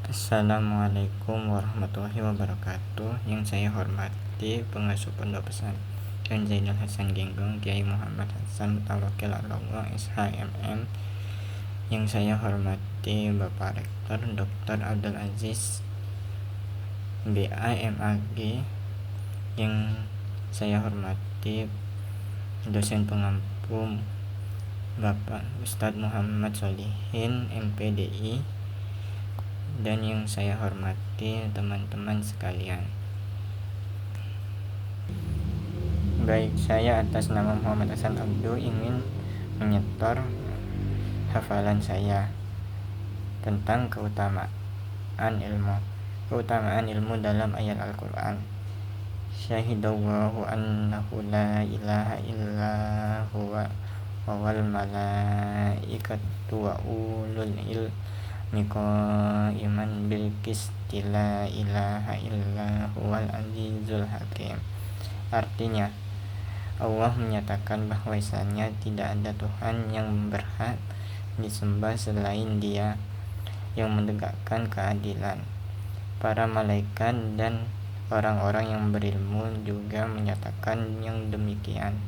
Assalamualaikum warahmatullahi wabarakatuh. Yang saya hormati pengasuh Pondok Pesantren Zainal Hasan Genggong, Kiai Muhammad Hasan Mutawakil Allah SHMM. Yang saya hormati Bapak Rektor Dr. Abdul Aziz BA MAG. Yang saya hormati dosen pengampu Bapak Ustadz Muhammad Solihin MPDI. Dan yang saya hormati teman-teman sekalian. Baik, saya atas nama Muhammad Hasan Abdu ingin menyetor hafalan saya tentang keutamaan ilmu dalam ayat Al-Quran. Syahidallahu annahu la ilaha illa huwa wal malaikatu wa ulul ilmi qaiman bil qisti la ilaha illa huwal azizul hakim. Artinya, Allah menyatakan bahwasanya tidak ada Tuhan yang berhak disembah selain Dia yang menegakkan keadilan. Para malaikat dan orang-orang yang berilmu juga menyatakan yang demikian.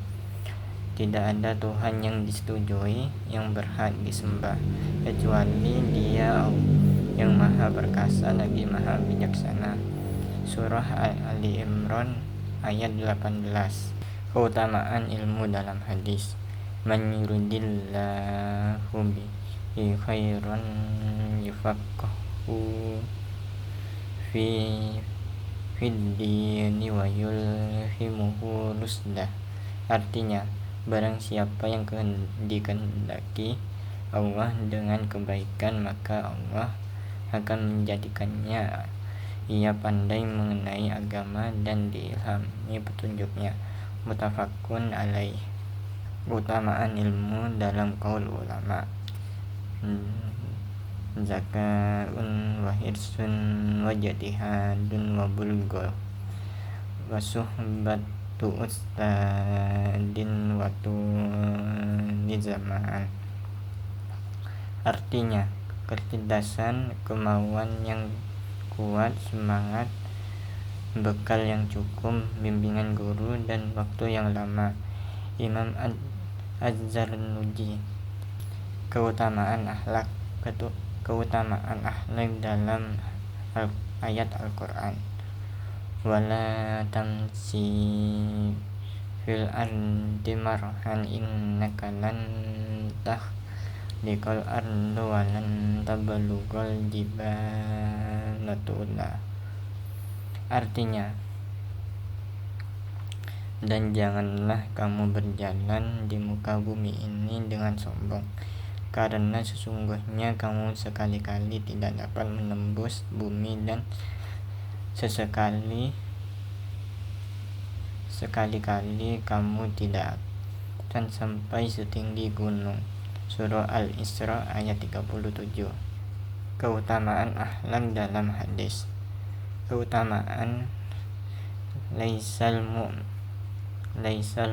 Tidak ada Tuhan yang disetujui yang berhak disembah kecuali Dia yang Maha Perkasa lagi Maha Bijaksana. Surah Ali Imran ayat 18. Keutamaan ilmu dalam hadis. Man yuridillahu bihi khairan yufaqqihhu fi fiddini wa yulhimuhu rusdah. Artinya, barang siapa yang dikehendaki Allah dengan kebaikan, maka Allah akan menjadikannya ia pandai mengenai agama dan diilhami petunjuknya. Muttafaqun alaih. Keutamaan ilmu dalam qaul ulama. Zakaun wa hirsun wa jatihadun wa bulghah wa suhbatu ustadin wa zaman. Artinya, kecerdasan, kemauan yang kuat, semangat, bekal yang cukup, bimbingan guru, dan waktu yang lama. Imam Az-Zarnuji. Keutamaan akhlak dalam ayat Al-Quran. Wala tamsi fil ardi marhan innaka lan tahdiqal ardu walan tablughal jibala tula. Artinya, dan janganlah kamu berjalan di muka bumi ini dengan sombong, karena sesungguhnya kamu sekali-kali tidak dapat menembus bumi, dan sekali-kali kamu tidak akan sampai setinggi gunung. Surah Al-Isra ayat 37. Keutamaan akhlak dalam hadis. Keutamaan laisal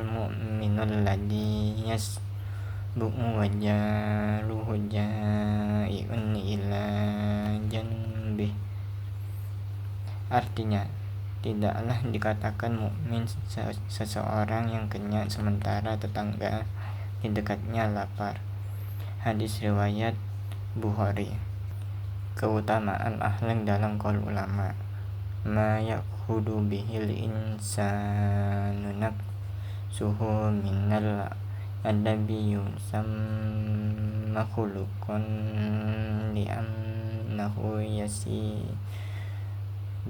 mu'minul ladzi yasbu'u wa jaruhu ja'iun ila janbih. Artinya, tidaklah dikatakan mukmin seseorang yang kenyang sementara tetangga di dekatnya lapar. Hadis riwayat Bukhari. Keutamaan akhlak dalam qaul ulama. Ma yakhudu bihil insanu nafsuhu minal adabi yusamma khuluqan li'annahu yasiru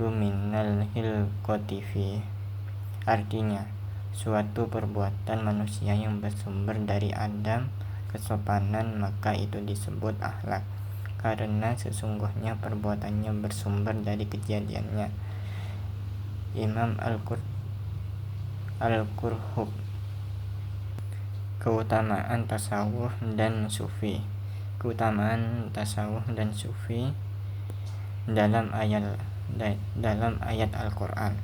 minal hilqati fi. Artinya, suatu perbuatan manusia yang bersumber dari adab kesopanan, maka itu disebut akhlak, karena sesungguhnya perbuatannya bersumber dari kejadiannya. Imam Al-Qurhub. Keutamaan tasawuf dan sufi. Keutamaan tasawuf dan sufi dalam ayat Al-Quran.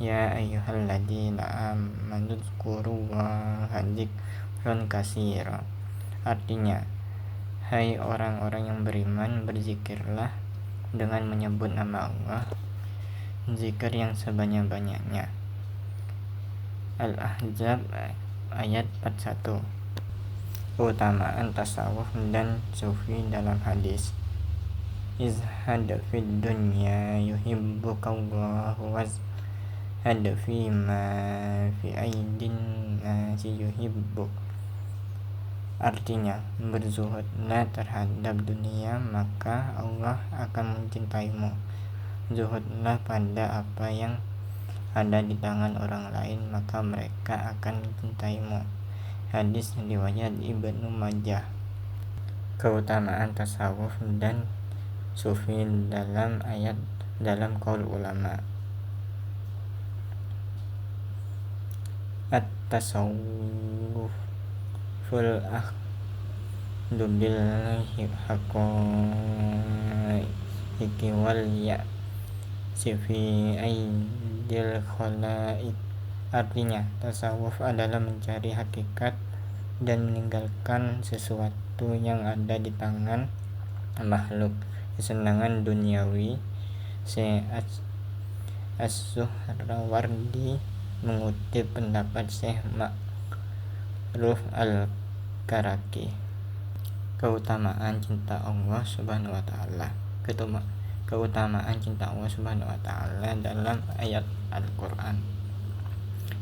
Ya ayyuhalladzina amanu dzkurullaha dzikran katsira. Artinya, hai orang-orang yang beriman, berzikirlah dengan menyebut nama Allah, zikir yang sebanyak-banyaknya. Al-Ahzab ayat 41. Keutamaan tasawuf dan sufi dalam hadis. Izhad fid dunya yuhibbukallahu wazhad fi ma fi aidin nasi yuhibbuk. Artinya, berzuhudlah terhadap dunia, maka Allah akan mencintaimu. Zuhudlah pada apa yang ada di tangan orang lain, maka mereka akan mencintaimu. Hadis riwayat Ibnu Majah. Keutamaan tasawuf dan sufi dalam qaul ulama. At-tasawuf ful akhdu bil haqaiqi wal sifi aidil khalaik. Artinya, tasawuf adalah mencari hakikat dan meninggalkan sesuatu yang ada di tangan makhluk, kesenangan duniawi. As-Suhrawardi mengutip pendapat Syekh Ma'ruf Al-Karaki. Keutamaan cinta Allah Subhanahu wa taala. Keutamaan cinta Allah Subhanahu wa taala dalam ayat Al-Qur'an.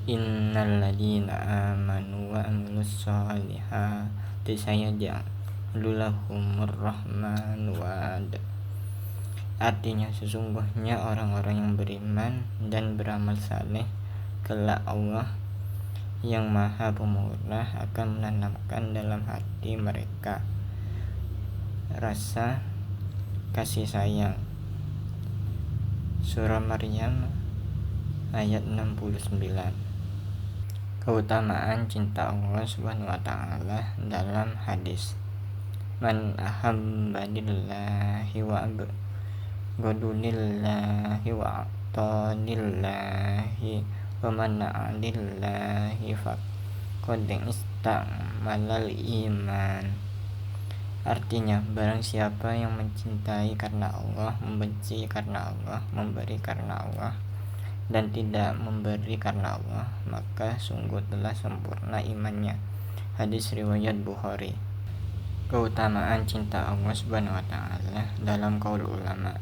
Innal ladzina amanu wa amilus solihati sayaj'alu lahumur rahmanu wadda. Artinya, sesungguhnya orang-orang yang beriman dan beramal saleh, kelak Allah yang Maha Pemurah akan menanamkan dalam hati mereka rasa kasih sayang. Surah Maryam ayat 69. Keutamaan cinta Allah Subhanahu wa taala dalam hadis. Man ahabba lillahi wa abghadalillahi wa atanillahi wa mana'alillahi faqad istakmalal iman. Artinya, barang siapa yang mencintai karena Allah, membenci karena Allah, memberi karena Allah, dan tidak memberi karena Allah, maka sungguh telah sempurna imannya. Hadis riwayat Bukhari. Keutamaan cinta Allah Subhanahu wa taala dalam qaul ulama.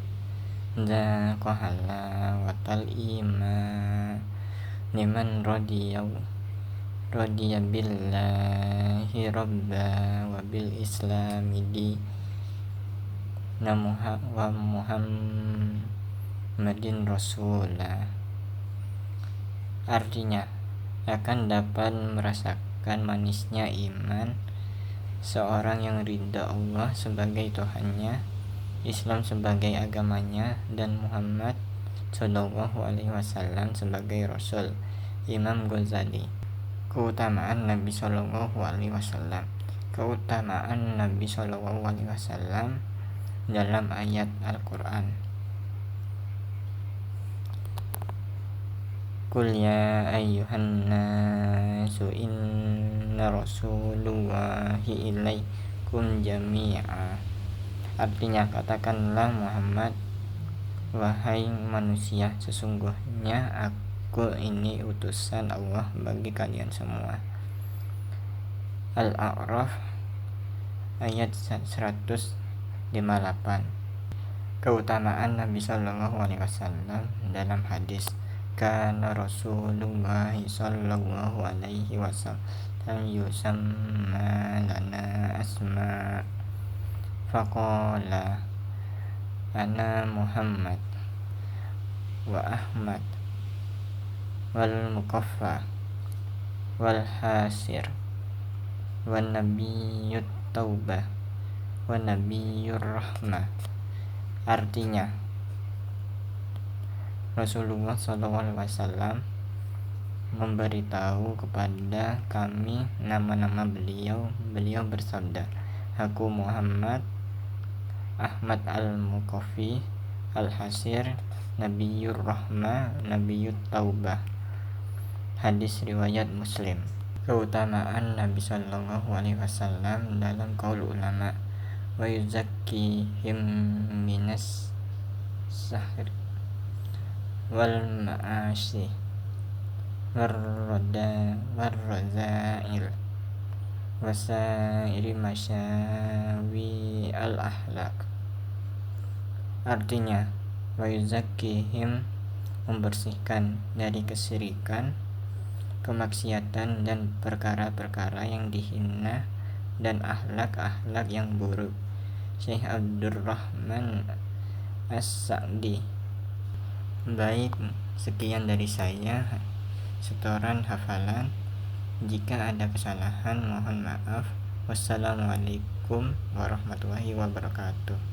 Dzaqahala wa tal iman liman radiya billahi rabba wa bil islami dina wa Muhammadin rasulah. Artinya, akan dapat merasakan manisnya iman seorang yang ridha Allah sebagai Tuhannya, Islam sebagai agamanya, dan Muhammad Shallallahu Alaihi Wasallam sebagai Rasul. Imam Ghazali. Keutamaan Nabi Shallallahu Alaihi Wasallam. Keutamaan Nabi Shallallahu Alaihi Wasallam dalam ayat Al-Quran. Qul ya ayyuhan nasu inna rasulullahi ilaikum jami'a. Artinya, katakanlah Muhammad, wahai manusia, sesungguhnya aku ini utusan Allah bagi kalian semua. Al-A'raf ayat 158. Keutamaan Nabi Sallallahu Alaihi Wasallam dalam hadis. Kana Rasulullah sallallahu alaihi wasallam yusamma lana asma faqala ana Muhammad wa Ahmad wal Muqaffa wal Hasir wa Nabiyyut Taubah wa Nabiyyur Rahmah. Artinya, Rasulullah SAW memberitahu kepada kami nama-nama beliau. Beliau bersabda, aku Muhammad, Ahmad al-Muqaffi, al-Hasir, Nabiyyur Rahmah, Nabiyyut Taubah. Hadis riwayat Muslim. Keutamaan Nabi Sallallahu Alaihi Wasallam dalam qaul ulama. Wa yuzakkihim was-sahr wal ma'asi warrozail wasairi masyawi al ahlak. Artinya, wa yuzakkihim, membersihkan dari kesyirikan, kemaksiatan dan perkara-perkara yang dihina dan akhlak-akhlak yang buruk. Syekh Abdurrahman As-Sa'di. Baik, sekian dari saya, setoran hafalan. Jika ada kesalahan mohon maaf. Wassalamualaikum warahmatullahi wabarakatuh.